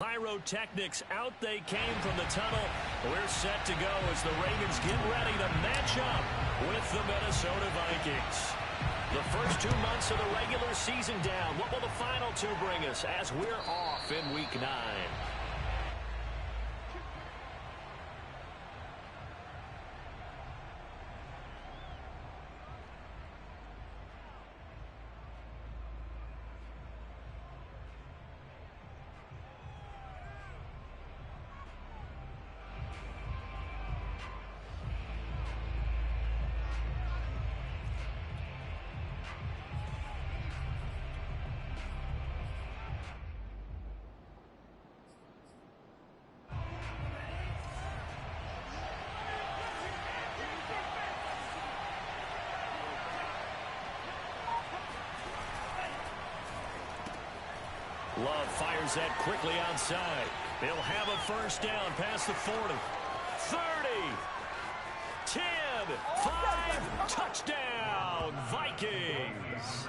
Pyrotechnics, out they came from the tunnel. We're set to go as the Ravens get ready to match up with the Minnesota Vikings. The first 2 months of the regular season down. What will the final 2 bring us as we're off in Week 9? Love fires that quickly outside. They'll have a first down past the 40. 30. 10. 5. Touchdown, Vikings.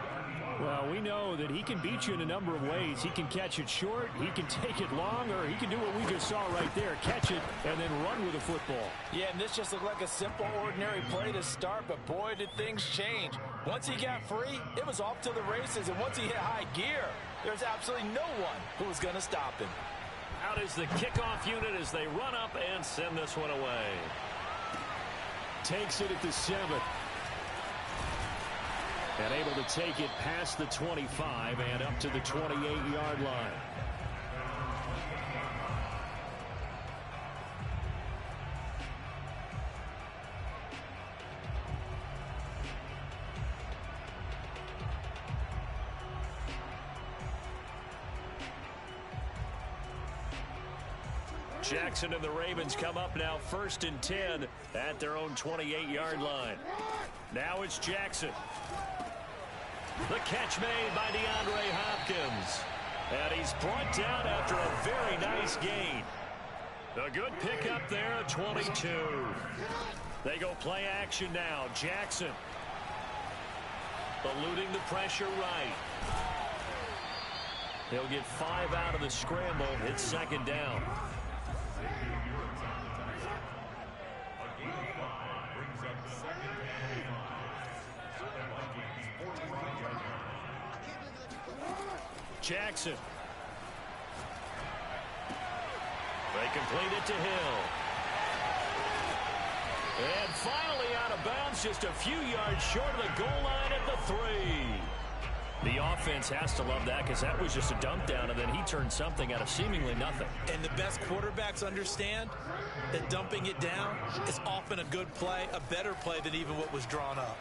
Well, we know that he can beat you in a number of ways. He can catch it short, he can take it long, or he can do what we just saw right there, catch it and then run with the football. Yeah, and this just looked like a simple, ordinary play to start, but boy, did things change. Once he got free, it was off to the races, and once he hit high gear, there's absolutely no one who was going to stop him. Out is the kickoff unit as they run up and send this one away. Takes it at the 7. And able to take it past the 25 and up to the 28-yard line. Jackson and the Ravens come up now 1st and 10 at their own 28-yard line. Now it's Jackson. The catch made by DeAndre Hopkins. And he's brought down after a very nice gain. A good pickup there at 22. They go play action now. Jackson. Eluding the pressure right. He'll get 5 out of the scramble. It's 2nd down. Jackson. They complete it to Hill. And finally out of bounds, just a few yards short of the goal line at the 3. The offense has to love that because that was just a dump down, and then he turned something out of seemingly nothing. And the best quarterbacks understand that dumping it down is often a good play, a better play than even what was drawn up.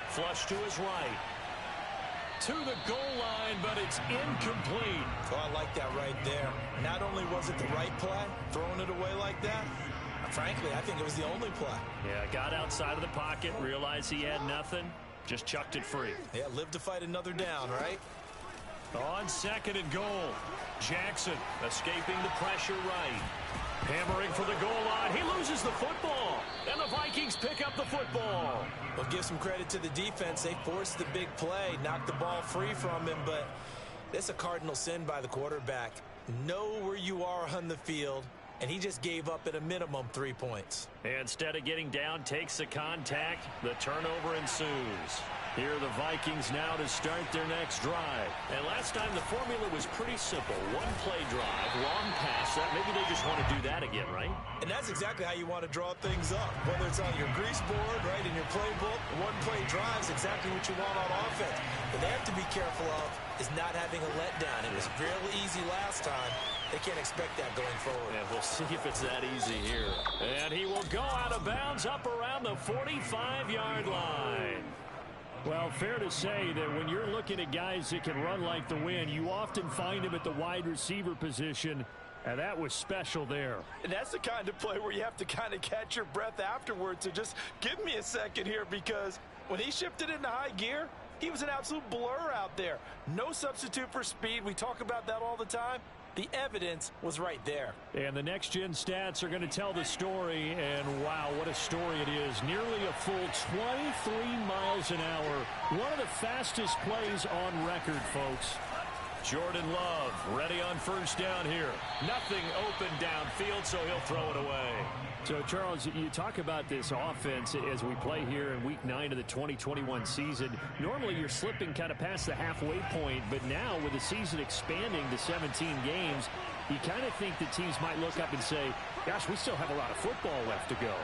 Flush to his right. To the goal line, but it's incomplete. Oh, I like that right there. Not only was it the right play, throwing it away like that, frankly, I think it was the only play. Yeah, got outside of the pocket, realized he had nothing, just chucked it free. Yeah, live to fight another down, right? On 2nd and goal, Jackson escaping the pressure right. Hammering for the goal line. He loses the football. And the Vikings pick up the football. Well, give some credit to the defense. They forced the big play, knocked the ball free from him, but it's a cardinal sin by the quarterback. Know where you are on the field, and he just gave up at a minimum 3 points. Instead of getting down, takes the contact. The turnover ensues. Here are the Vikings now to start their next drive. And last time the formula was pretty simple. One play drive, long pass. Maybe they just want to do that again, right? And that's exactly how you want to draw things up. Whether it's on your grease board, right, in your playbook, one play drive is exactly what you want on offense. What they have to be careful of is not having a letdown. It was real easy last time. They can't expect that going forward. And we'll see if it's that easy here. And he will go out of bounds up around the 45-yard line. Well, fair to say that when you're looking at guys that can run like the wind, you often find them at the wide receiver position, and that was special there. And that's the kind of play where you have to kind of catch your breath afterwards. So just give me a second here, because when he shifted into high gear, he was an absolute blur out there. No substitute for speed. We talk about that all the time. The evidence was right there. And the next-gen stats are going to tell the story, and wow, what a story it is. Nearly a full 23 miles an hour. One of the fastest plays on record, folks. Jordan Love ready on first down here. Nothing open downfield, so he'll throw it away. So, Charles, you talk about this offense as we play here in Week 9 of the 2021 season. Normally, you're slipping kind of past the halfway point, but now with the season expanding to 17 games, you kind of think that teams might look up and say, gosh, we still have a lot of football left to go.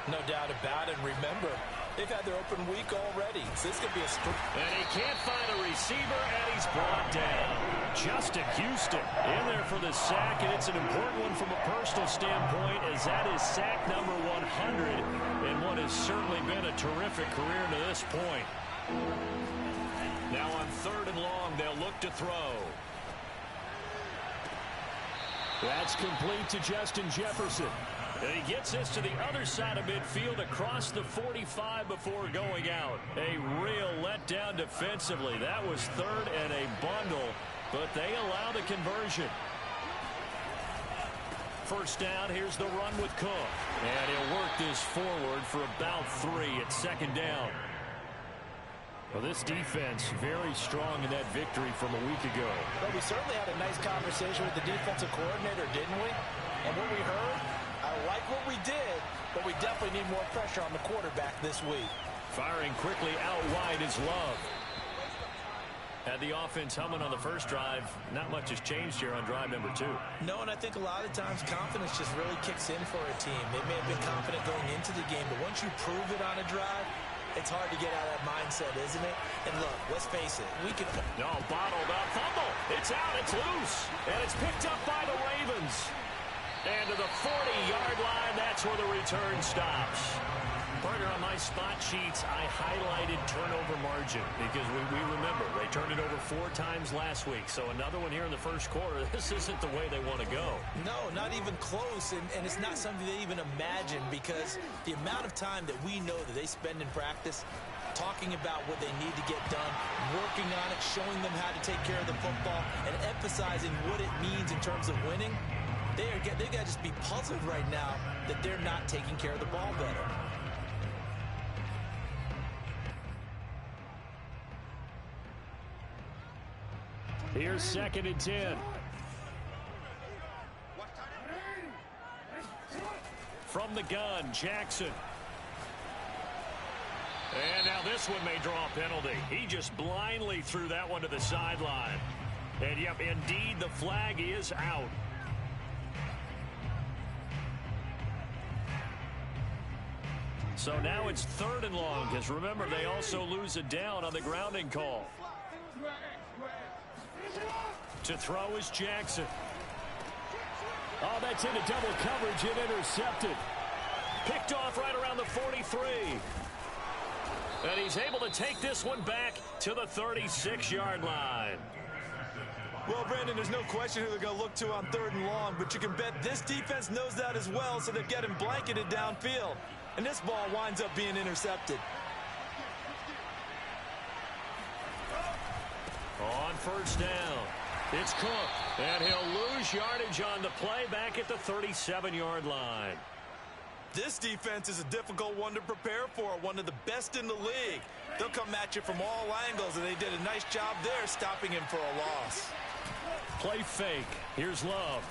No doubt about it. Remember, they've had their open week already, so this could be a and he can't find a receiver, and he's brought down. Justin Houston in there for the sack, and it's an important one from a personal standpoint, as that is sack number 100 in what has certainly been a terrific career to this point. Now on 3rd and long, they'll look to throw. That's complete to Justin Jefferson. And he gets this to the other side of midfield across the 45 before going out. A real letdown defensively. That was 3rd and a bundle, but they allow the conversion. First down, here's the run with Cook. And he'll work this forward for about 3 at 2nd down. Well, this defense very strong in that victory from a week ago. But we certainly had a nice conversation with the defensive coordinator, didn't we? And what we heard, I like what we did, but we definitely need more pressure on the quarterback this week. Firing quickly out wide is Love. Had the offense humming on the first drive. Not much has changed here on drive number 2. No, and I think a lot of times confidence just really kicks in for a team. They may have been confident going into the game, but once you prove it on a drive, it's hard to get out of that mindset, isn't it? And look, let's face it, we can... No, bottled up, fumble. It's out, it's loose. And it's picked up by the Ravens. And to the 40-yard line, that's where the return stops. Partner, on my spot sheets, I highlighted turnover margin because we remember they turned it over 4 times last week. So another one here in the first quarter. This isn't the way they want to go. No, not even close. And it's not something they even imagine, because the amount of time that we know that they spend in practice talking about what they need to get done, working on it, showing them how to take care of the football, and emphasizing what it means in terms of winning, they got to just be puzzled right now that they're not taking care of the ball better. Here's 2nd and 10. From the gun, Jackson. And now this one may draw a penalty. He just blindly threw that one to the sideline. And, yep, indeed, the flag is out. So now it's 3rd and long, because remember, they also lose a down on the grounding call. To throw is Jackson. Oh, that's into double coverage and intercepted. Picked off right around the 43. And he's able to take this one back to the 36-yard line. Well, Brandon, there's no question who they're going to look to on 3rd and long, but you can bet this defense knows that as well, so they're getting blanketed downfield. And this ball winds up being intercepted. On first down, it's Cook, and he'll lose yardage on the play back at the 37-yard line. This defense is a difficult one to prepare for, one of the best in the league. They'll come at you from all angles, and they did a nice job there stopping him for a loss. Play fake. Here's Love.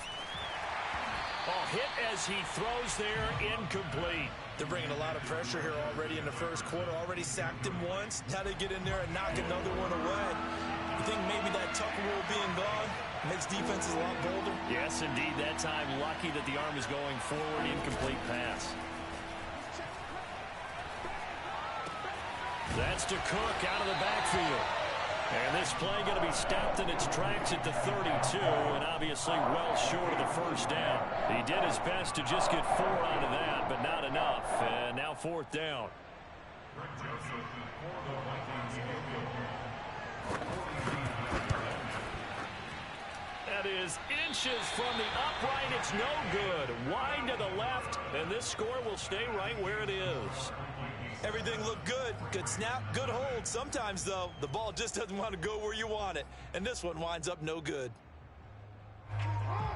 Oh, hit as he throws there, incomplete. They're bringing a lot of pressure here already in the first quarter. Already sacked him once. Now they get in there and knock another one away. You think maybe that Tucker rule being gone makes defenses a lot bolder? Yes, indeed. That time, lucky that the arm is going forward. Incomplete pass. That's to Cook out of the backfield. And this play going to be stopped in its tracks at the 32, and obviously well short of the first down. He did his best to just get 4 out of that, but not enough. And now 4th down. That is inches from the upright. It's no good. Wide to the left, and this score will stay right where it is. Everything looked good. Good snap, good hold. Sometimes, though, the ball just doesn't want to go where you want it. And this one winds up no good.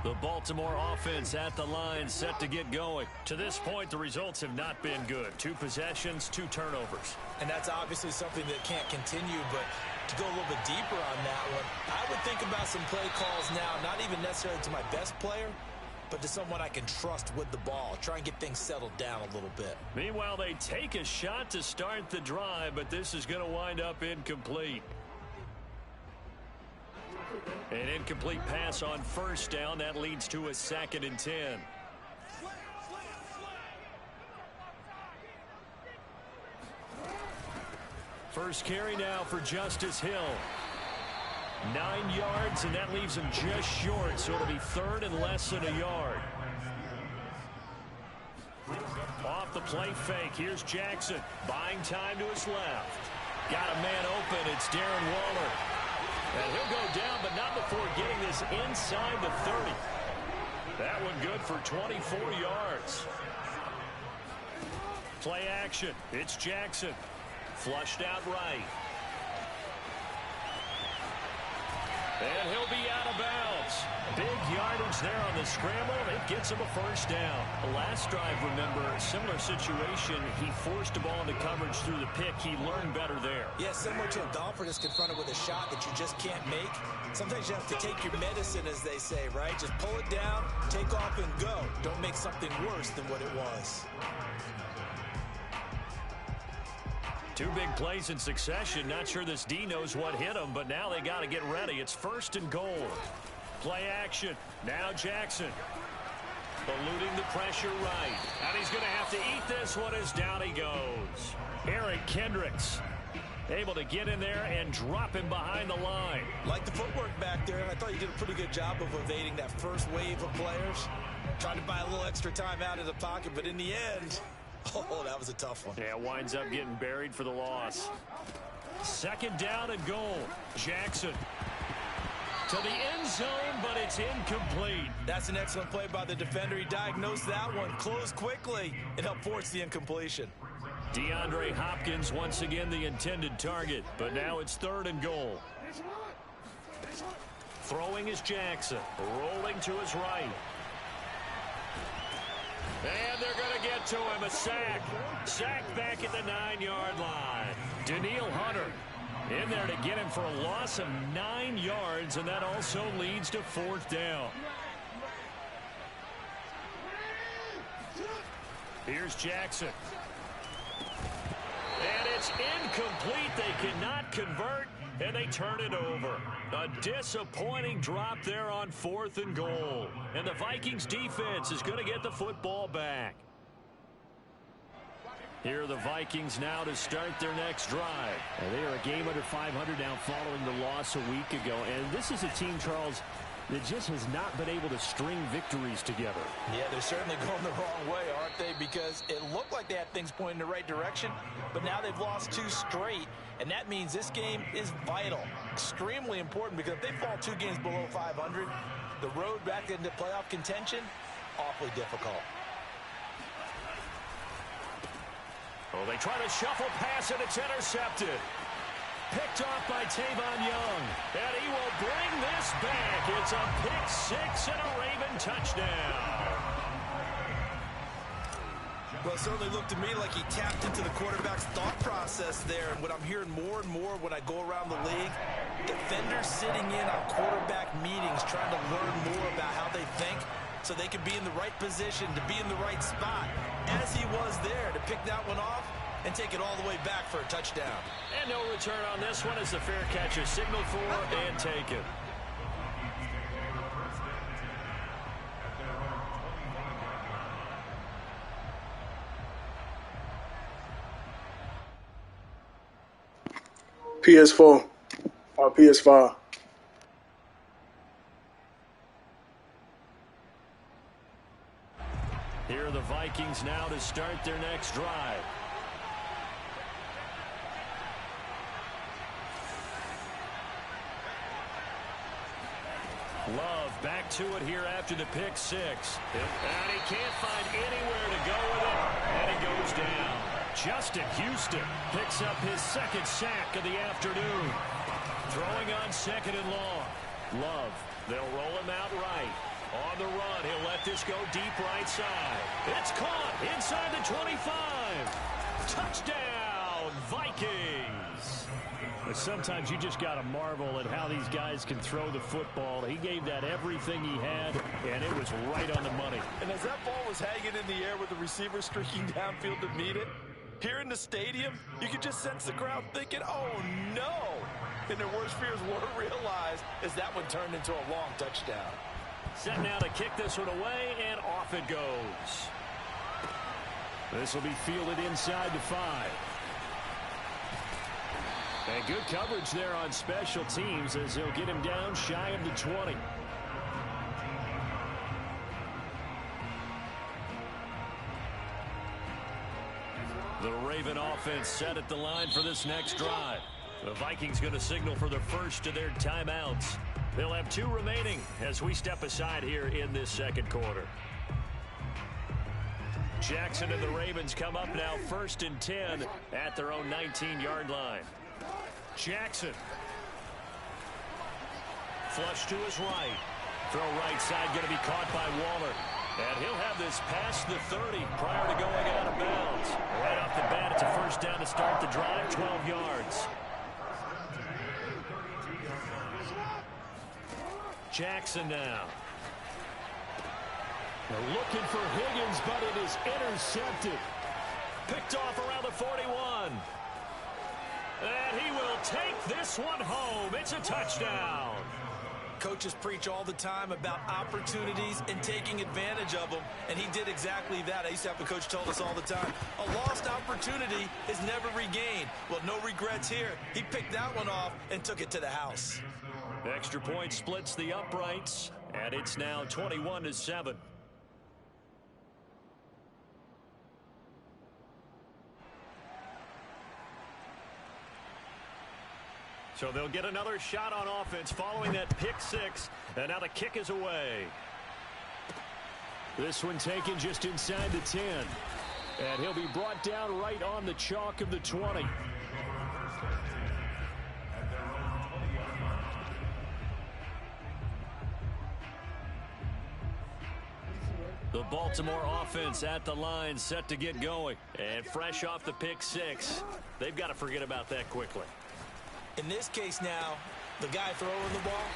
The Baltimore offense at the line, set to get going. To this point, the results have not been good. 2 possessions, 2 turnovers. And that's obviously something that can't continue, but To go a little bit deeper on that one, I would think about some play calls now, not even necessarily to my best player, but to someone I can trust with the ball. Try and get things settled down a little bit. Meanwhile, they take a shot to start the drive, but this is going to wind up incomplete. An incomplete pass on first down. That leads to a 2nd and 10. First carry now for Justice Hill. 9 yards, and that leaves him just short, so it'll be 3rd and less than a yard. Off the play fake, here's Jackson. Buying time to his left. Got a man open, it's Darren Waller. And he'll go down, but not before getting this inside the 30. That one good for 24 yards. Play action, it's Jackson. Flushed out right. And he'll be out of bounds. Big yardage there on the scramble. It gets him a first down. The last drive, remember, similar situation. He forced the ball into coverage through the pick. He learned better there. Yeah, similar to a golfer that's confronted with a shot that you just can't make. Sometimes you have to take your medicine, as they say, right? Just pull it down, take off, and go. Don't make something worse than what it was. 2 big plays in succession. Not sure this D knows what hit him, but now they got to get ready. It's 1st and goal. Play action. Now Jackson. Eluding the pressure right. And he's going to have to eat this one as down he goes. Eric Kendricks able to get in there and drop him behind the line. Like the footwork back there. I thought you did a pretty good job of evading that first wave of players. Trying to buy a little extra time out of the pocket, but in the end... Oh, that was a tough one. Yeah, winds up getting buried for the loss. 2nd down and goal. Jackson to the end zone, but it's incomplete. That's an excellent play by the defender. He diagnosed that one, closed quickly, and helped force the incompletion. DeAndre Hopkins once again the intended target, but now it's 3rd and goal. Throwing is Jackson, rolling to his right. And they're going to get to him. A sack. Sack back at the 9-yard line. Daniil Hunter in there to get him for a loss of 9 yards, and that also leads to 4th down. Here's Jackson. And it's incomplete. They cannot convert, and they turn it over. A disappointing drop there on 4th and goal. And the Vikings defense is going to get the football back. Here are the Vikings now to start their next drive. And they are a game under 500 now following the loss a week ago. And this is a team, Charles, that just has not been able to string victories together. Yeah, they're certainly going the wrong way, aren't they? Because it looked like they had things pointing in the right direction, but now they've lost 2 straight, and that means this game is vital, extremely important, because if they fall 2 games below 500, the road back into playoff contention, awfully difficult. Oh, they try to shuffle pass, and it's intercepted. Picked off by Tavon Young. And he will bring this back. It's a pick-6 and a Raven touchdown. Well, it certainly looked to me like he tapped into the quarterback's thought process there. And what I'm hearing more and more when I go around the league, defenders sitting in on quarterback meetings trying to learn more about how they think so they can be in the right position, to be in the right spot, as he was there, to pick that one off and take it all the way back for a touchdown. And no return on this one as the fair catch is signaled for and taken. PS4 or PS5. Here are the Vikings now to start their next drive. Love back to it here after the pick-6. And he can't find anywhere to go with it. And he goes down. Justin Houston picks up his 2nd sack of the afternoon. Throwing on 2nd and long. Love, they'll roll him out right. On the run, he'll let this go deep right side. It's caught inside the 25. Touchdown, Vikings. But sometimes you just got to marvel at how these guys can throw the football. He gave that everything he had, and it was right on the money. And as that ball was hanging in the air with the receiver streaking downfield to meet it, here in the stadium, you could just sense the crowd thinking, oh, no. And their worst fears were realized as that one turned into a long touchdown. Set now to kick this one away, and off it goes. This will be fielded inside the 5. And good coverage there on special teams as they'll get him down shy of the 20. The Raven offense set at the line for this next drive. The Vikings going to signal for the first of their timeouts. They'll have 2 remaining as we step aside here in this second quarter. Jackson and the Ravens come up now 1st and 10 at their own 19-yard line. Jackson. Flush to his right. Throw right side going to be caught by Waller. And he'll have this past the 30 prior to going out of bounds. Right off the bat, it's a first down to start the drive, 12 yards. Jackson now. They're looking for Higgins, but it is intercepted. Picked off around the 41. And he will take this one home. It's a touchdown. Coaches preach all the time about opportunities and taking advantage of them, and he did exactly that. I used to have a coach tell us all the time, a lost opportunity is never regained. Well, no regrets here. He picked that one off and took it to the house. Extra point splits the uprights, and it's now 21-7. So they'll get another shot on offense following that pick 6. And now the kick is away. This one taken just inside the 10. And he'll be brought down right on the chalk of the 20. The Baltimore offense at the line set to get going. And fresh off the pick 6. They've got to forget about that quickly. In this case now, the guy throwing the ball,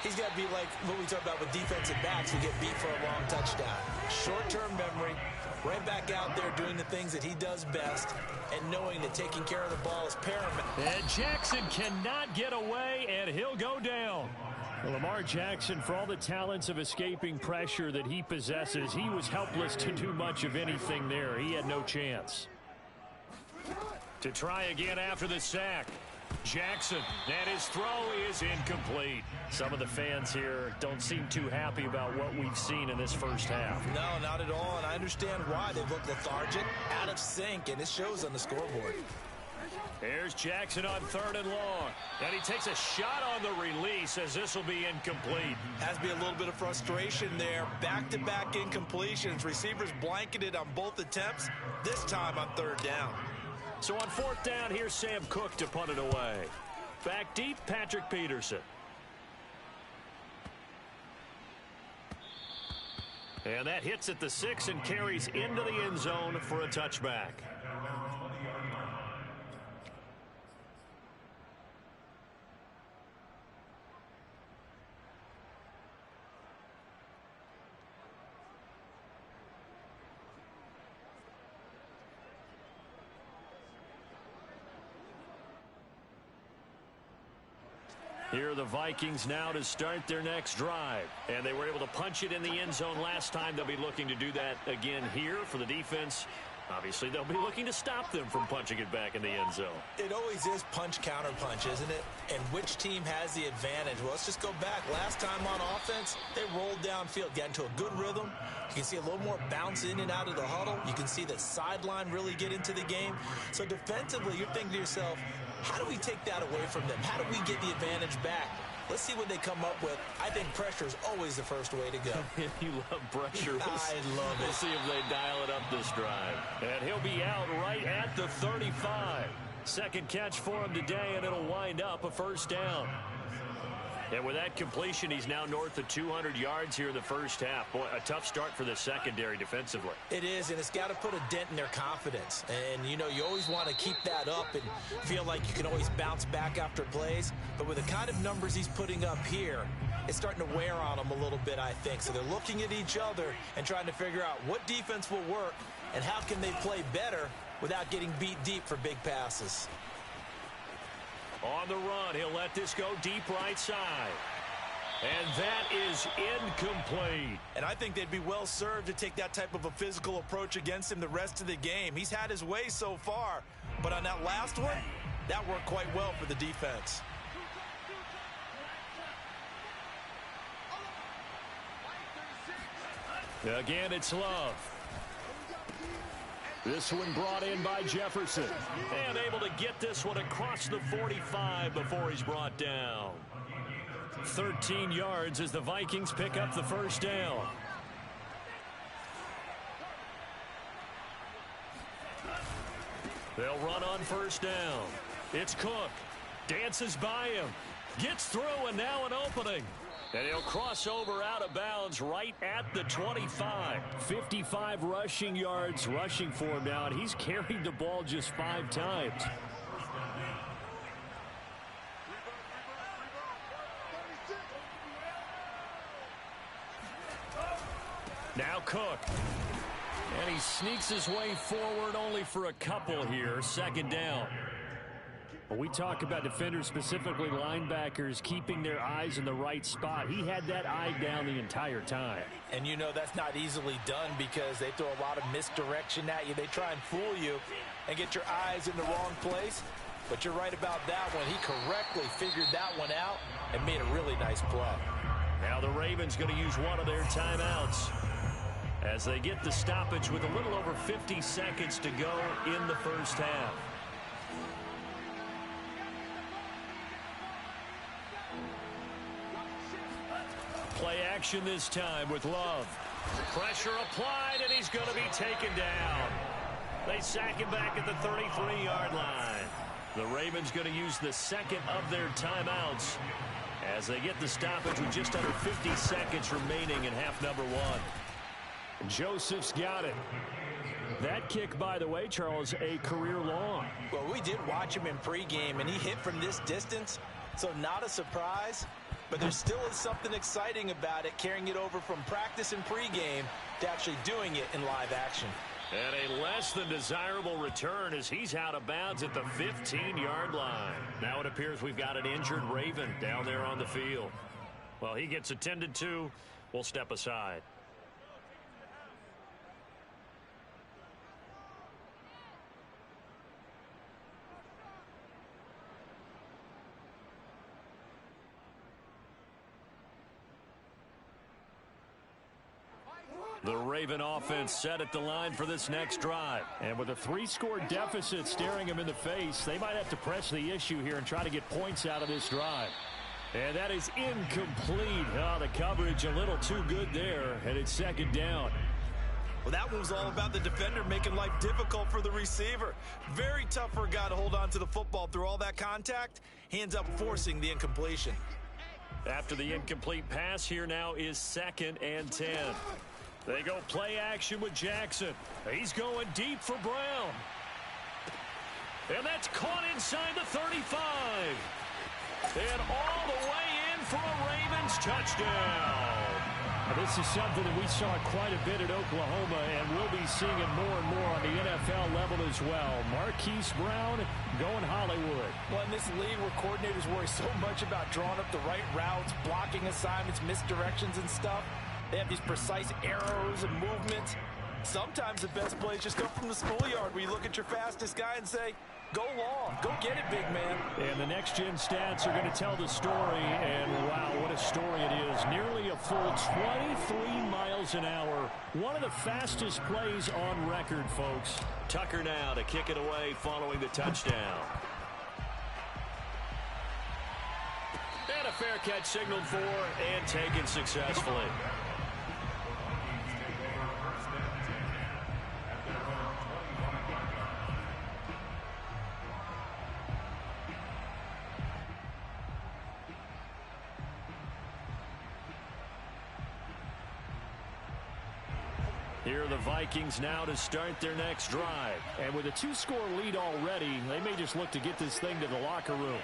he's got to be like what we talk about with defensive backs who get beat for a long touchdown. Short-term memory, right back out there doing the things that he does best and knowing that taking care of the ball is paramount. And Jackson cannot get away, and he'll go down. Well, Lamar Jackson, for all the talents of escaping pressure that he possesses, he was helpless to do much of anything there. He had no chance. To try again after the sack. Jackson, and his throw is incomplete. Some of the fans here don't seem too happy about what we've seen in this first half. No, not at all, and I understand why. They look lethargic, out of sync, and it shows on the scoreboard. Here's Jackson on 3rd and long, and he takes a shot on the release as this will be incomplete. Has to be a little bit of frustration there. Back-to-back incompletions. Receivers blanketed on both attempts, this time on 3rd down. So on 4th down, here's Sam Cook to punt it away. Back deep, Patrick Peterson. And that hits at the 6 and carries into the end zone for a touchback. Here are the Vikings now to start their next drive. And they were able to punch it in the end zone last time. They'll be looking to do that again here for the defense. Obviously, they'll be looking to stop them from punching it back in the end zone. It always is punch-counter-punch, isn't it? And which team has the advantage? Well, let's just go back. Last time on offense, they rolled downfield, got into a good rhythm. You can see a little more bounce in and out of the huddle. You can see the sideline really get into the game. So defensively, you're thinking to yourself, how do we take that away from them? How do we get the advantage back? Let's see what they come up with. I think pressure is always the first way to go. You love pressure. I love it. We'll see if they dial it up this drive. And he'll be out right at the 35. Second catch for him today, and it'll wind up a first down. And with that completion, he's now north of 200 yards here in the first half. Boy, a tough start for the secondary defensively. It is, and it's got to put a dent in their confidence. And, you know, you always want to keep that up and feel like you can always bounce back after plays. But with the kind of numbers he's putting up here, it's starting to wear on them a little bit, I think. So they're looking at each other and trying to figure out what defense will work and how can they play better without getting beat deep for big passes. On the run, he'll let this go deep right side. And that is incomplete. And I think they'd be well served to take that type of a physical approach against him the rest of the game. He's had his way so far, but on that last one, that worked quite well for the defense. Again, it's Love. This one brought in by Jefferson. And able to get this one across the 45 before he's brought down. 13 yards as the Vikings pick up the first down. They'll run on first down. It's Cook. Dances by him. Gets through, and now an opening. And he'll cross over out of bounds right at the 25. 55 rushing yards rushing for him now, and he's carried the ball just 5 times. Now Cook. And he sneaks his way forward only for a couple here. Second down. When we talk about defenders, specifically linebackers, keeping their eyes in the right spot, he had that eye down the entire time. And you know that's not easily done because they throw a lot of misdirection at you. They try and fool you and get your eyes in the wrong place. But you're right about that one. He correctly figured that one out and made a really nice play. Now the Ravens going to use one of their timeouts as they get the stoppage with a little over 50 seconds to go in the first half. Play action this time with Love. Pressure applied, and he's going to be taken down. They sack him back at the 33-yard line. The Ravens going to use the second of their timeouts as they get the stoppage with just under 50 seconds remaining in half number 1. Joseph's got it. That kick, by the way, Charles, a career long. Well, we did watch him in pregame, and he hit from this distance, so not a surprise. But there still is something exciting about it, carrying it over from practice and pregame to actually doing it in live action. And a less than desirable return as he's out of bounds at the 15-yard line. Now it appears we've got an injured Raven down there on the field. Well, he gets attended to. We'll step aside. The Raven offense set at the line for this next drive. And with a 3-score deficit staring him in the face, they might have to press the issue here and try to get points out of this drive. And that is incomplete. Oh, the coverage a little too good there, and it's second down. Well, that one was all about the defender making life difficult for the receiver. Very tough for a guy to hold on to the football through all that contact. He ends up forcing the incompletion. After the incomplete pass, here now is 2nd and 10. They go play action with Jackson. He's going deep for Brown. And that's caught inside the 35. And all the way in for a Ravens touchdown. This is something that we saw quite a bit at Oklahoma, and we'll be seeing it more and more on the NFL level as well. Marquise Brown going Hollywood. Well, in this league where coordinators worry so much about drawing up the right routes, blocking assignments, misdirections and stuff, they have these precise arrows and movements. Sometimes the best plays just come from the schoolyard where you look at your fastest guy and say, go long, go get it, big man. And the next-gen stats are going to tell the story, and wow, what a story it is. Nearly a full 23 miles an hour. One of the fastest plays on record, folks. Tucker now to kick it away following the touchdown. And a fair catch signaled for and taken successfully. Here are the Vikings now to start their next drive. And with a 2-score lead already, they may just look to get this thing to the locker room.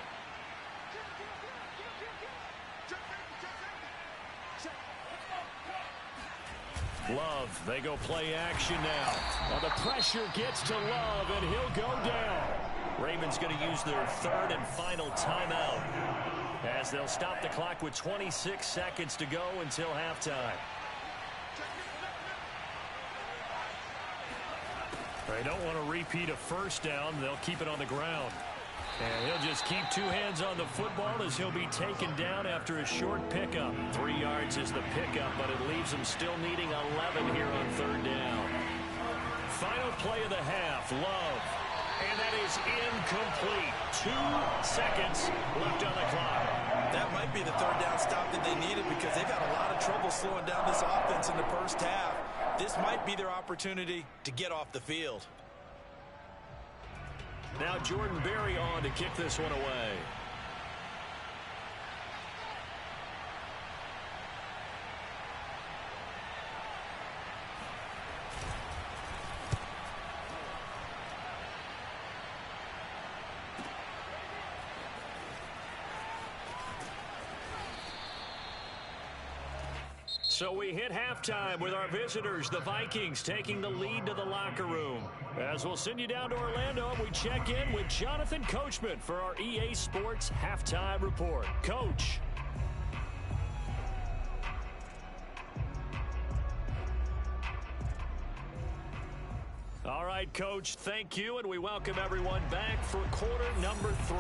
Love, they go play action now. Well, the pressure gets to Love, and he'll go down. Ravens going to use their third and final timeout as they'll stop the clock with 26 seconds to go until halftime. They don't want to repeat a first down. They'll keep it on the ground. And he'll just keep 2 hands on the football as he'll be taken down after a short pickup. 3 yards is the pickup, but it leaves him still needing 11 here on third down. Final play of the half, Love. And that is incomplete. 2 seconds left on the clock. That might be the third down stop that they needed because they've had a lot of trouble slowing down this offense in the first half. This might be their opportunity to get off the field. Now Jordan Berry on to kick this one away. So we hit halftime with our visitors, the Vikings, taking the lead to the locker room. As we'll send you down to Orlando, we check in with Jonathan Coachman for our EA Sports Halftime Report. Coach. All right, Coach, thank you, and we welcome everyone back for quarter number 3.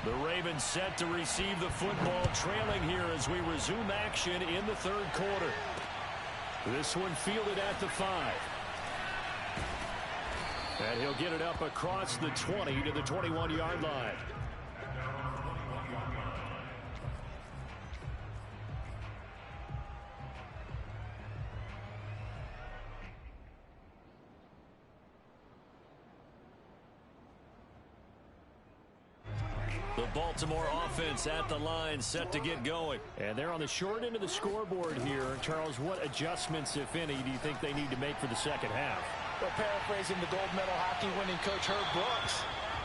The Ravens set to receive the football, trailing here as we resume action in the third quarter. This one fielded at the 5. And he'll get it up across the 20 to the 21-yard line. The Baltimore offense at the line, set to get going. And they're on the short end of the scoreboard here. Charles, what adjustments, if any, do you think they need to make for the second half? Well, paraphrasing the gold medal hockey winning coach Herb Brooks,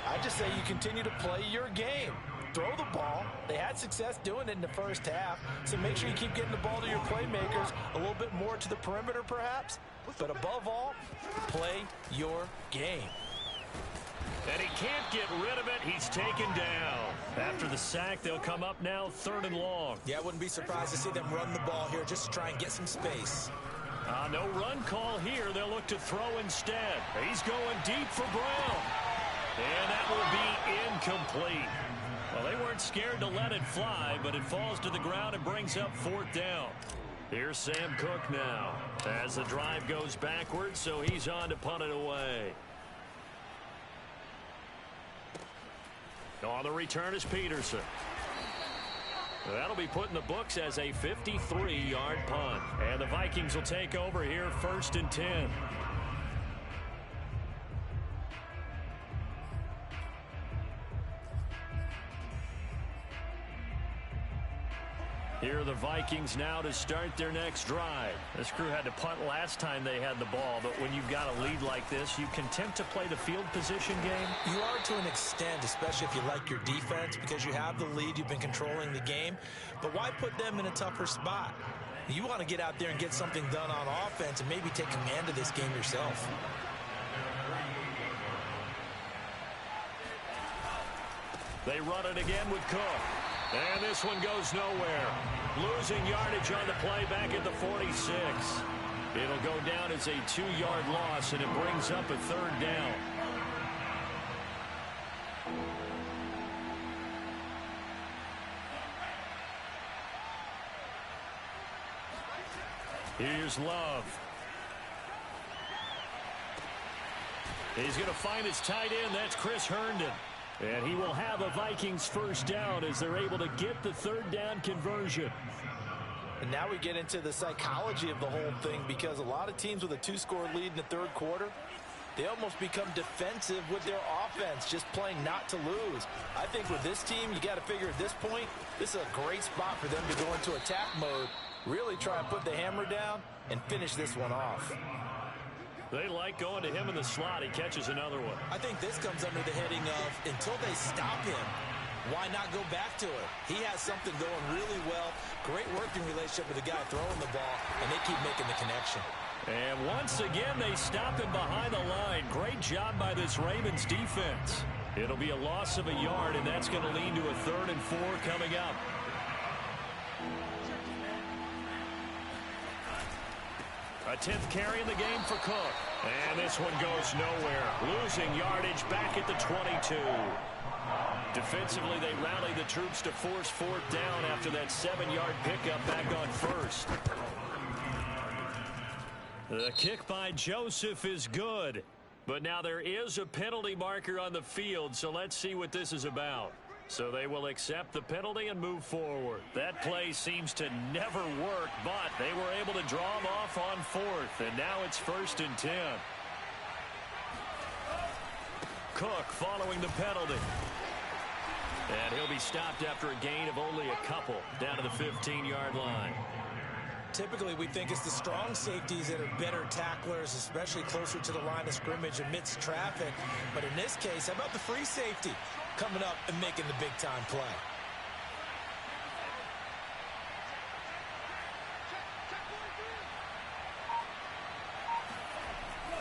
I just say you continue to play your game. Throw the ball. They had success doing it in the first half, so make sure you keep getting the ball to your playmakers, a little bit more to the perimeter perhaps, but above all, play your game. And he can't get rid of it. He's taken down. After the sack, they'll come up now 3rd and long. Yeah, I wouldn't be surprised to see them run the ball here just to try and get some space. No run call here. They'll look to throw instead. He's going deep for Brown. And that will be incomplete. Well, they weren't scared to let it fly, but it falls to the ground and brings up 4th down. Here's Sam Cook now as the drive goes backwards, so he's on to punt it away. On the return is Peterson. That'll be put in the books as a 53-yard punt. And the Vikings will take over here 1st and 10. Here are the Vikings now to start their next drive. This crew had to punt last time they had the ball, but when you've got a lead like this, you content to play the field position game? You are to an extent, especially if you like your defense, because you have the lead, you've been controlling the game. But why put them in a tougher spot? You want to get out there and get something done on offense and maybe take command of this game yourself. They run it again with Cook. And this one goes nowhere. Losing yardage on the play back at the 46. It'll go down as a 2-yard loss, and it brings up a 3rd down. Here's Love. He's going to find his tight end. That's Chris Herndon. And he will have a Vikings 1st down as they're able to get the 3rd down conversion. And now we get into the psychology of the whole thing, because a lot of teams with a 2-score lead in the third quarter, they almost become defensive with their offense, just playing not to lose. I think with this team, you got to figure at this point, this is a great spot for them to go into attack mode Really try and put the hammer down and finish this one off. They like going to him in the slot. He catches another one. I think this comes under the heading of until they stop him, why not go back to it? He has something going really well. Great working relationship with the guy throwing the ball, and they keep making the connection. And once again, they stop him behind the line. Great job by this Ravens defense. It'll be a loss of a yard, and that's going to lead to a 3rd and 4 coming up. A 10th carry in the game for Cook. And this one goes nowhere. Losing yardage back at the 22. Defensively, they rally the troops to force 4th down after that 7-yard pickup back on 1st. The kick by Joseph is good. But now there is a penalty marker on the field, so let's see what this is about. So they will accept the penalty and move forward. That play seems to never work, but they were able to draw him off on 4th, and now it's 1st and 10. Cook following the penalty. And he'll be stopped after a gain of only a couple down to the 15-yard line. Typically, we think it's the strong safeties that are better tacklers, especially closer to the line of scrimmage amidst traffic. But in this case, how about the free safety coming up and making the big-time play?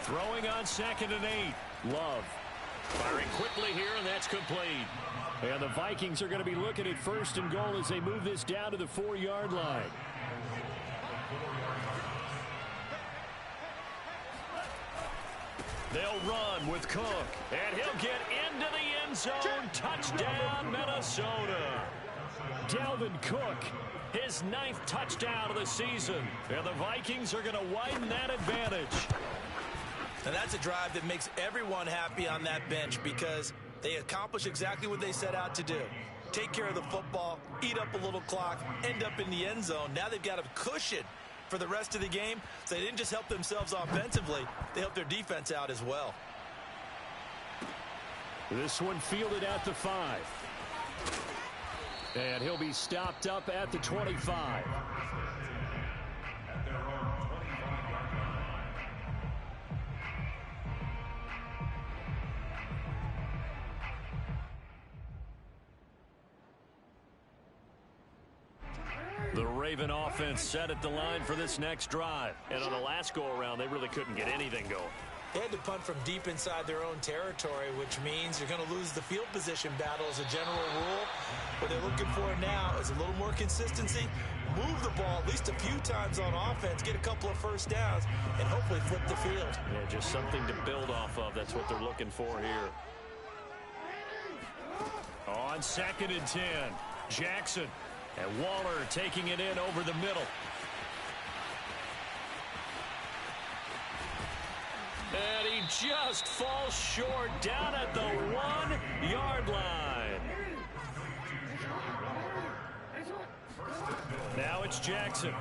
Throwing on 2nd and 8. Love. Firing quickly here, and that's complete. And the Vikings are going to be looking at 1st and goal as they move this down to the 4-yard line. They'll run with Cook, and he'll get into the end zone. Touchdown, Minnesota. Dalvin Cook, his 9th touchdown of the season. And the Vikings are going to widen that advantage. And that's a drive that makes everyone happy on that bench because they accomplish exactly what they set out to do. Take care of the football, eat up a little clock, end up in the end zone. Now they've got a cushion for the rest of the game, so they didn't just help themselves offensively, they helped their defense out as well. This one fielded at the 5. And he'll be stopped up at the 25. The Raven offense set at the line for this next drive. And on the last go-around, they really couldn't get anything going. They had to punt from deep inside their own territory, which means you're going to lose the field position battle as a general rule. What they're looking for now is a little more consistency, move the ball at least a few times on offense, get a couple of first downs, and hopefully flip the field. Yeah, just something to build off of. That's what they're looking for here. On 2nd and 10, Jackson. And Waller taking it in over the middle. And he just falls short down at the 1-yard line. Now it's Jackson.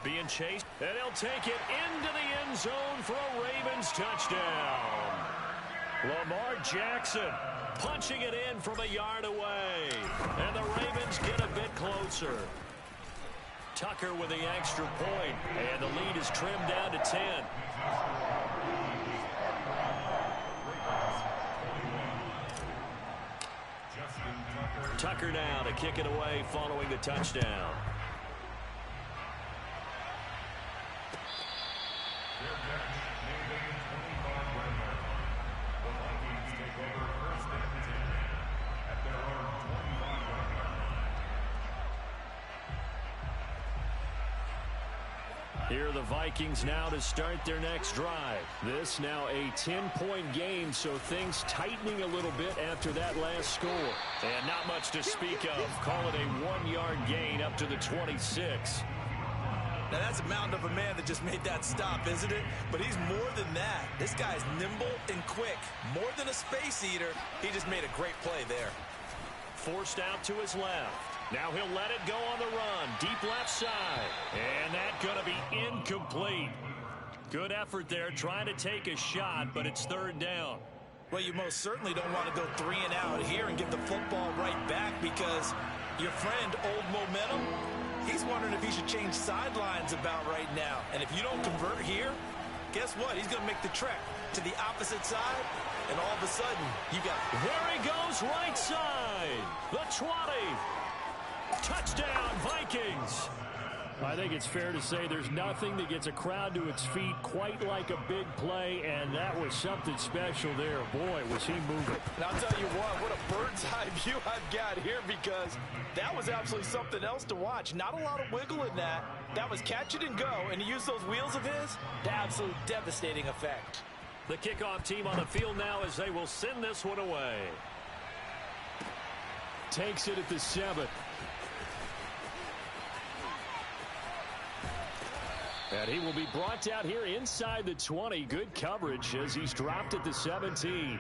Being chased. And he'll take it into the end zone for a Ravens touchdown. Lamar Jackson punching it in from a yard away. And the Ravens get a bit closer. Tucker with the extra point. And the lead is trimmed down to 10. Tucker now to kick it away following the touchdown. Here are the Vikings now to start their next drive. This now a 10-point game, so things tightening a little bit after that last score. And not much to speak of. Call it a 1-yard gain up to the 26. Now that's a mountain of a man that just made that stop, isn't it? But he's more than that. This guy's nimble and quick. More than a space eater, he just made a great play there. Forced out to his left. Now he'll let it go on the run. Deep left side. And that's going to be incomplete. Good effort there trying to take a shot, but it's 3rd down. Well, you most certainly don't want to go 3 and out here and give the football right back because your friend, Old Momentum, He's wondering if he should change sidelines about right now. And if you don't convert here, guess what? He's going to make the trek to the opposite side, and all of a sudden, you got... There he goes, right side. The 20. Touchdown, Vikings. I think it's fair to say there's nothing that gets a crowd to its feet quite like a big play, and that was something special there. Boy, was he moving. And I'll tell you what a bird's eye view I've got here, because that was absolutely something else to watch. Not a lot of wiggle in that. That was catch it and go, and to use those wheels of his, the absolute devastating effect. The kickoff team on the field now as they will send this one away. Takes it at the 7. And he will be brought down here inside the 20. Good coverage as he's dropped at the 17.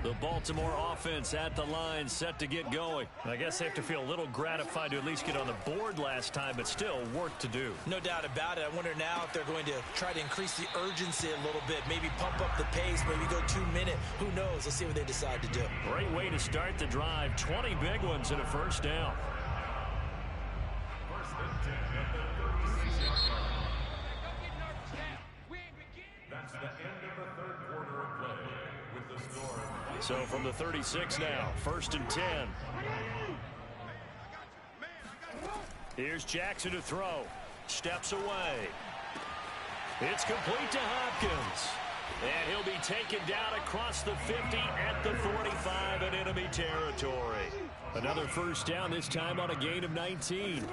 The Baltimore offense at the line, set to get going. I guess they have to feel a little gratified to at least get on the board last time, but still work to do. No doubt about it. I wonder now if they're going to try to increase the urgency a little bit, maybe pump up the pace, maybe go 2 minute. Who knows? Let's see what they decide to do. Great way to start the drive. 20 big ones and a first down. That's the end of the third quarter of play with the score. So from the 36 now, 1st and 10. Here's Jackson to throw. Steps away. It's complete to Hopkins. And he'll be taken down across the 50 at the 45 in enemy territory. Another first down, this time on a gain of 19.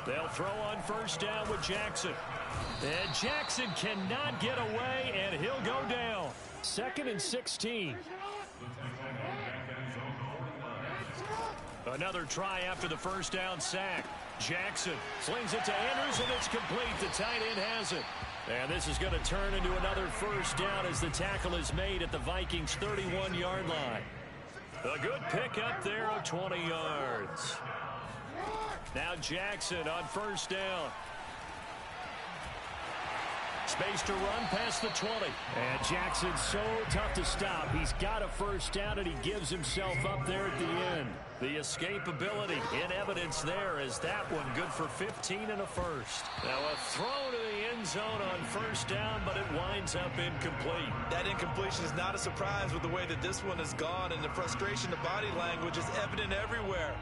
They'll throw on first down with Jackson. And Jackson cannot get away, and he'll go down. 2nd and 16. Another try after the first down sack. Jackson slings it to Andrews, and it's complete. The tight end has it. And this is going to turn into another first down as the tackle is made at the Vikings' 31-yard line. A good pickup there of 20 yards. Now Jackson on first down. Space to run past the 20. And Jackson's so tough to stop. He's got a first down, and he gives himself up there at the end. The escapability in evidence there as that one good for 15 and a first. Now a throw to the end zone on first down, but it winds up incomplete. That incompletion is not a surprise with the way that this one has gone, and the frustration, the body language is evident everywhere.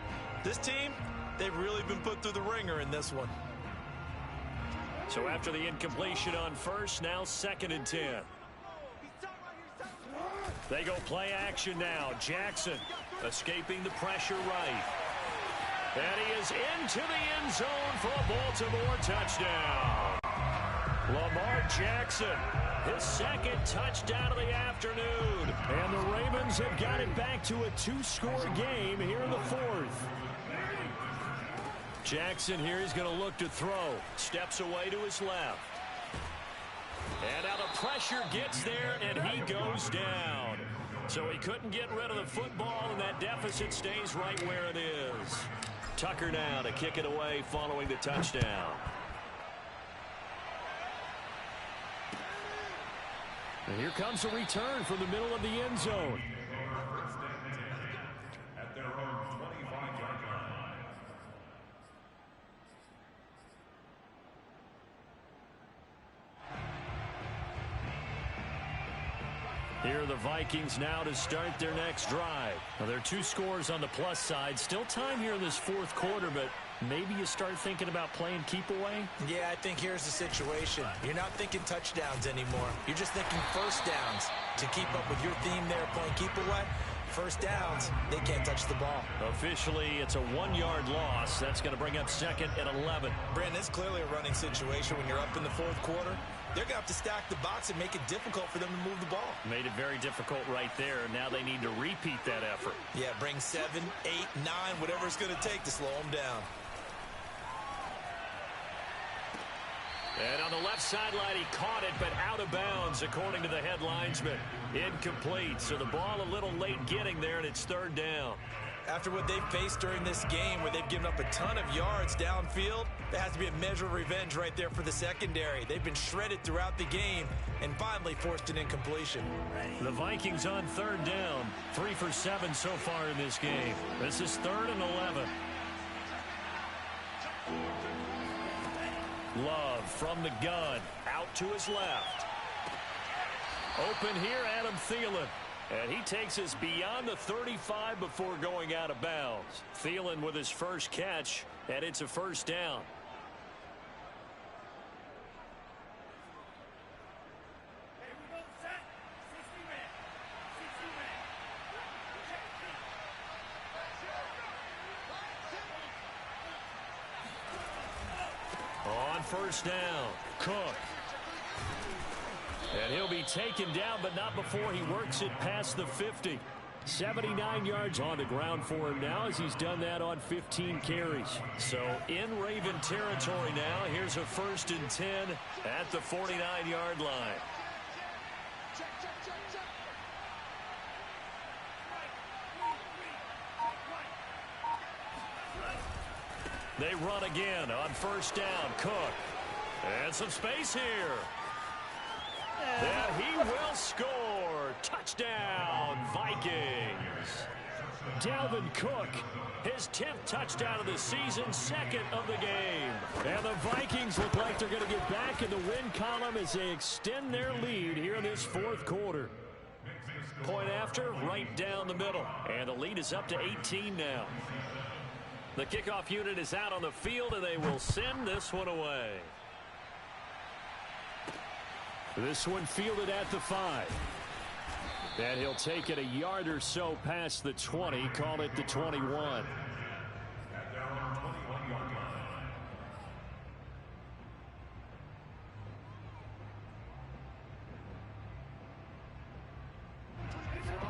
This team, they've really been put through the ringer in this one. So after the incompletion on first, now 2nd and 10. They go play action now. Jackson escaping the pressure right. And he is into the end zone for a Baltimore touchdown. Lamar Jackson, his 2nd touchdown of the afternoon. And the Ravens have got it back to a 2-score game here in the 4th. Jackson here is going to look to throw. Steps away to his left. And now the pressure gets there, and he goes down. So he couldn't get rid of the football, and that deficit stays right where it is. Tucker now to kick it away following the touchdown. And here comes a return from the middle of the end zone. At their own 25-yard line. Here are the Vikings now to start their next drive. Now, there are 2 scores on the plus side. Still time here in this 4th quarter, but maybe you start thinking about playing keep away? Yeah, I think here's the situation. You're not thinking touchdowns anymore. You're just thinking first downs. To keep up with your theme there, playing keep away, first downs, they can't touch the ball. Officially, it's a 1-yard loss. That's going to bring up 2nd and 11. Brandon, it's clearly a running situation when you're up in the 4th quarter. They're going to have to stack the box and make it difficult for them to move the ball. Made it very difficult right there. Now they need to repeat that effort. Yeah, bring 7, 8, 9, whatever it's going to take to slow them down. And on the left sideline, he caught it, but out of bounds, according to the head linesman. Incomplete, so the ball a little late getting there, and it's third down. After what they've faced during this game, where they've given up a ton of yards downfield, there has to be a measure of revenge right there for the secondary. They've been shredded throughout the game and finally forced an incompletion. The Vikings on third down, 3 for 7 so far in this game. This is 3rd and 11. Love from the gun, out to his left. Open here, Adam Thielen. And he takes us beyond the 35 before going out of bounds. Thielen with his first catch, and it's a first down. On first down, Cook. And he'll be taken down, but not before he works it past the 50. 79 yards on the ground for him now, as he's done that on 15 carries. So in Raven territory now. Here's a 1st and 10 at the 49-yard line. They run again on first down. Cook. And some space here. And he will score. Touchdown, Vikings. Dalvin Cook, his 10th touchdown of the season, 2nd of the game. And the Vikings look like they're going to get back in the win column as they extend their lead here in this 4th quarter. Point after, right down the middle. And the lead is up to 18 now. The kickoff unit is out on the field, and they will send this one away. This one fielded at the 5. And he'll take it a yard or so past the 20, call it the 21.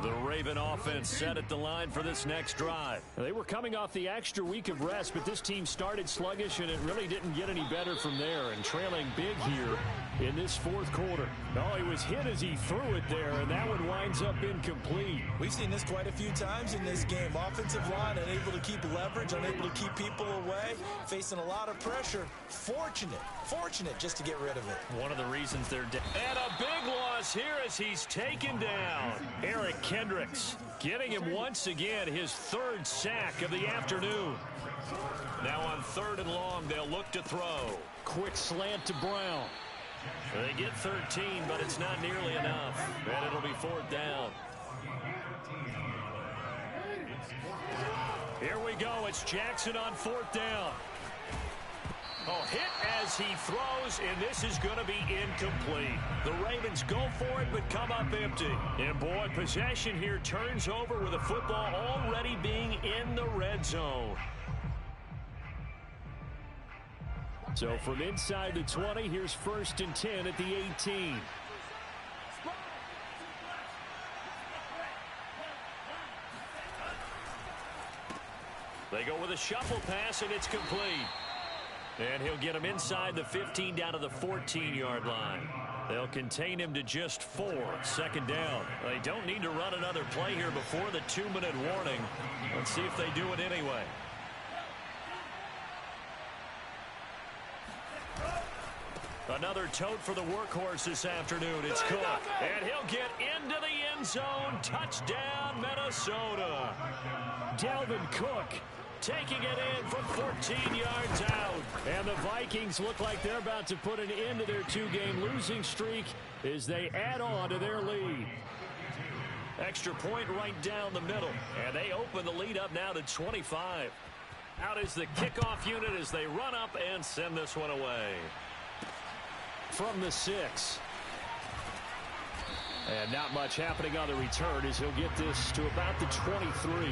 The Raven offense set at the line for this next drive. They were coming off the extra week of rest, but this team started sluggish, and it really didn't get any better from there. And trailing big here in this 4th quarter. Oh, he was hit as he threw it there, and that one winds up incomplete. We've seen this quite a few times in this game. Offensive line unable to keep leverage, unable to keep people away, facing a lot of pressure. Fortunate just to get rid of it. One of the reasons they're down. And a big loss here as he's taken down. Eric Kendricks getting him once again, his 3rd sack of the afternoon. Now on 3rd and long, they'll look to throw. Quick slant to Brown. They get 13, but it's not nearly enough. And it'll be 4th down. Here we go. It's Jackson on 4th down. Oh, hit as he throws, and this is going to be incomplete. The Ravens go for it, but come up empty. And, boy, possession here turns over with the football already being in the red zone. So from inside the 20, here's 1st and 10 at the 18. They go with a shuffle pass, and it's complete. And he'll get him inside the 15 down to the 14-yard line. They'll contain him to just 4. 2nd down. They don't need to run another play here before the 2-minute warning. Let's see if they do it anyway. Another tote for the workhorse this afternoon. It's Cook. And he'll get into the end zone. Touchdown, Minnesota. Dalvin Cook taking it in from 14 yards out. And the Vikings look like they're about to put an end to their 2-game losing streak as they add on to their lead. Extra point right down the middle. And they open the lead up now to 25. Out is the kickoff unit as they run up and send this one away. From the 6. And not much happening on the return as he'll get this to about the 23.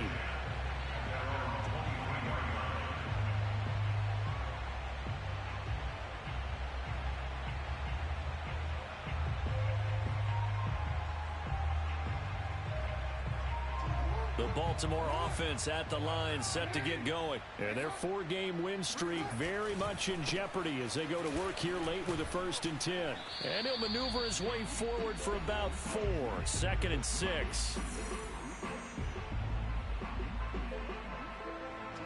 The Baltimore offense at the line, set to get going. And their 4-game win streak very much in jeopardy as they go to work here late with a 1st and 10. And he'll maneuver his way forward for about 4. 2nd and 6.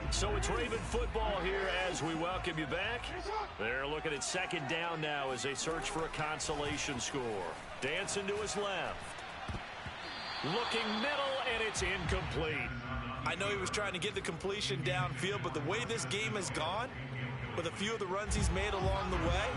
So it's Raven football here as we welcome you back. They're looking at 2nd down now as they search for a consolation score. Dancing to his left. Looking middle, and it's incomplete. I know he was trying to get the completion downfield, but the way this game has gone, with a few of the runs he's made along the way,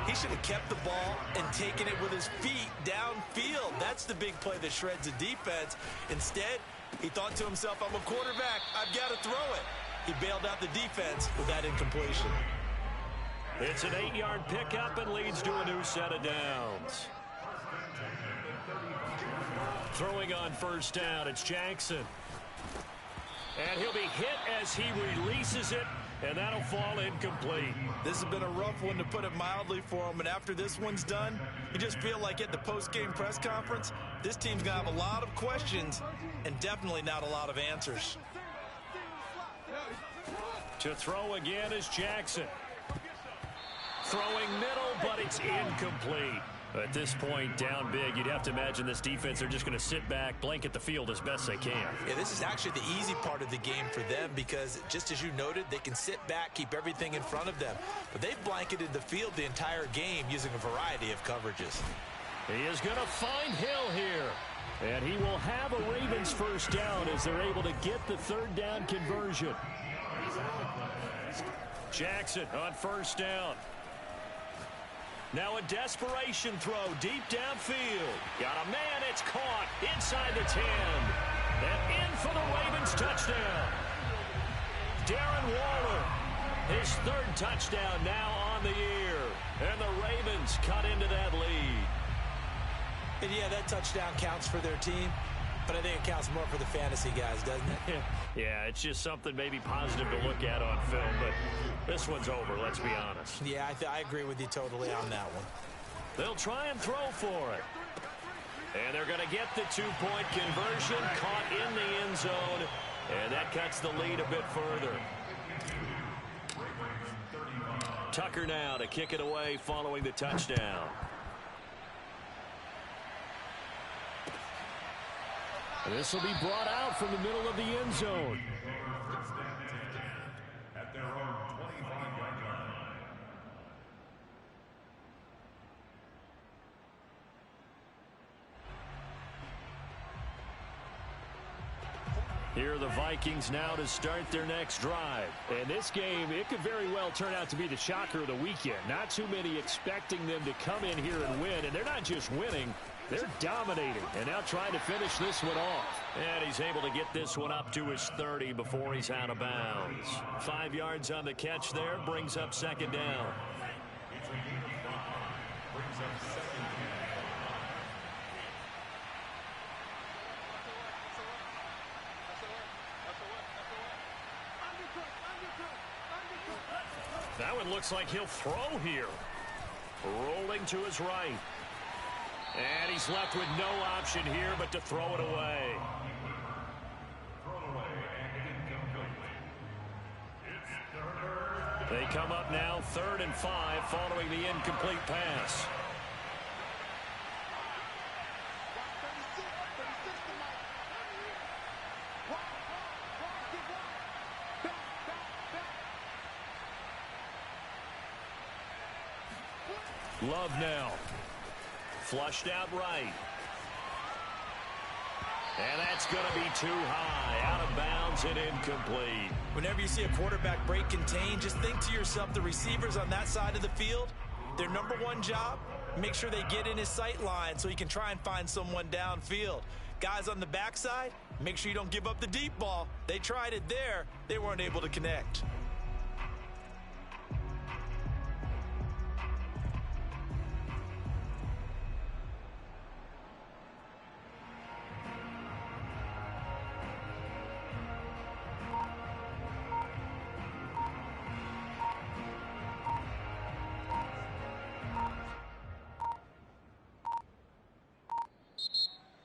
he should have kept the ball and taken it with his feet downfield. That's the big play that shreds the defense. Instead, he thought to himself, I'm a quarterback, I've got to throw it. He bailed out the defense with that incompletion. It's an 8-yard pickup and leads to a new set of downs. Throwing on 1st down, it's Jackson. And he'll be hit as he releases it, and that'll fall incomplete. This has been a rough one, to put it mildly, for him. And after this one's done, you just feel like at the post-game press conference, this team's going to have a lot of questions and definitely not a lot of answers. To throw again is Jackson. Throwing middle, but it's incomplete. At this point, down big, you'd have to imagine this defense, they're just going to sit back, blanket the field as best they can. Yeah, this is actually the easy part of the game for them because, just as you noted, they can sit back, keep everything in front of them. But they've blanketed the field the entire game using a variety of coverages. He is going to find Hill here. And he will have a Ravens 1st down as they're able to get the 3rd down conversion. Jackson on 1st down. Now a desperation throw deep downfield. Got a man, it's caught inside the 10. And in for the Ravens touchdown. Darren Waller, his 3rd touchdown now on the year. And the Ravens cut into that lead. And yeah, that touchdown counts for their team, but I think it counts more for the fantasy guys, doesn't it? Yeah, it's just something maybe positive to look at on film, but this one's over, let's be honest. Yeah, I agree with you totally on that one. They'll try and throw for it. And they're going to get the 2-point conversion, caught in the end zone, and that cuts the lead a bit further. Tucker now to kick it away following the touchdown. This will be brought out from the middle of the end zone. At their own 25-yard line. Here are the Vikings now to start their next drive. And this game, it could very well turn out to be the shocker of the weekend. Not too many expecting them to come in here and win. And they're not just winning, they're dominating. And now trying to finish this one off. And he's able to get this one up to his 30 before he's out of bounds. 5 yards on the catch there, brings up 2nd down. That one looks like he'll throw here. Rolling to his right. And he's left with no option here but to throw it away. They come up now 3rd and 5 following the incomplete pass. Love now. Flushed out right. And that's going to be too high. Out of bounds and incomplete. Whenever you see a quarterback break contain, just think to yourself, the receivers on that side of the field, their number one job, make sure they get in his sight line so he can try and find someone downfield. Guys on the backside, make sure you don't give up the deep ball. They tried it there. They weren't able to connect.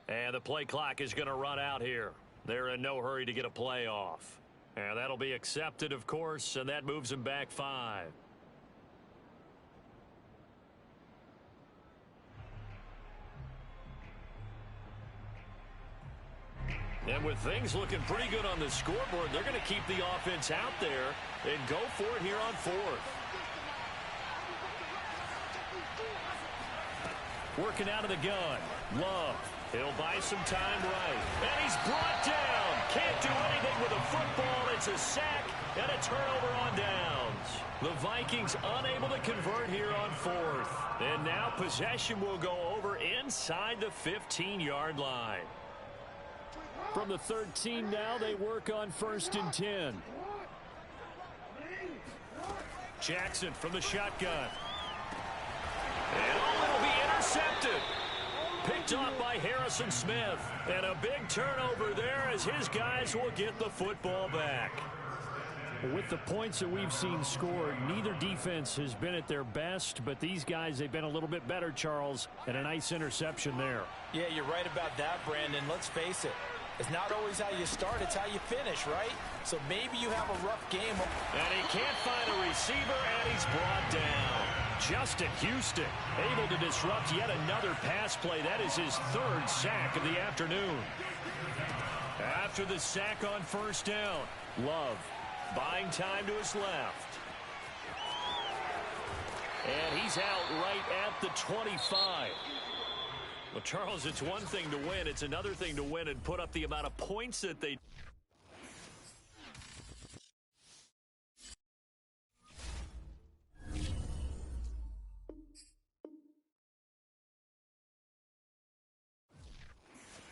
And the play clock is going to run out here. They're in no hurry to get a play off. And that'll be accepted, of course, and that moves them back 5. And with things looking pretty good on the scoreboard, they're going to keep the offense out there and go for it here on 4th. Working out of the gun. Love. He'll buy some time right. And he's brought down. Can't do anything with a football. It's a sack and a turnover on downs. The Vikings unable to convert here on 4th. And now possession will go over inside the 15-yard line. From the 13 now, they work on 1st and 10. Jackson from the shotgun. And it'll be intercepted. Picked off by Harrison Smith. And a big turnover there as his guys will get the football back. With the points that we've seen scored, neither defense has been at their best, but these guys, they've been a little bit better, Charles, and a nice interception there. Yeah, you're right about that, Brandon. Let's face it. It's not always how you start, it's how you finish, right? So maybe you have a rough game. And he can't find a receiver, and he's brought down. Justin Houston able to disrupt yet another pass play. That is his 3rd sack of the afternoon. After the sack on 1st down, Love buying time to his left. And he's out right at the 25. Well, Charles, it's one thing to win. It's another thing to win and put up the amount of points that they